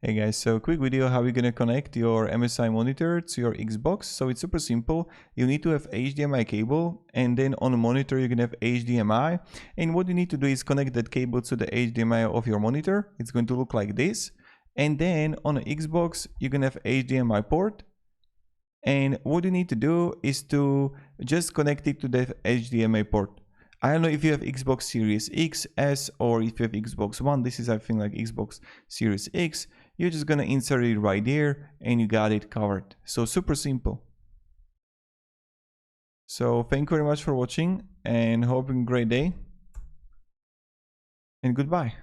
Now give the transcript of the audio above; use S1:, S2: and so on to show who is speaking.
S1: Hey guys, so quick video how you're gonna connect your MSI monitor to your Xbox. So it's super simple. You need to have HDMI cable, and then on the monitor you're gonna have HDMI. And what you need to do is connect that cable to the HDMI of your monitor. It's going to look like this. And then on the Xbox you're gonna have HDMI port. And what you need to do is to just connect it to the HDMI port. I don't know if you have Xbox Series X, S, or if you have Xbox One. This is, I think, like Xbox Series X. You're just gonna insert it right there and you got it covered. So super simple. So thank you very much for watching and hoping a great day and goodbye.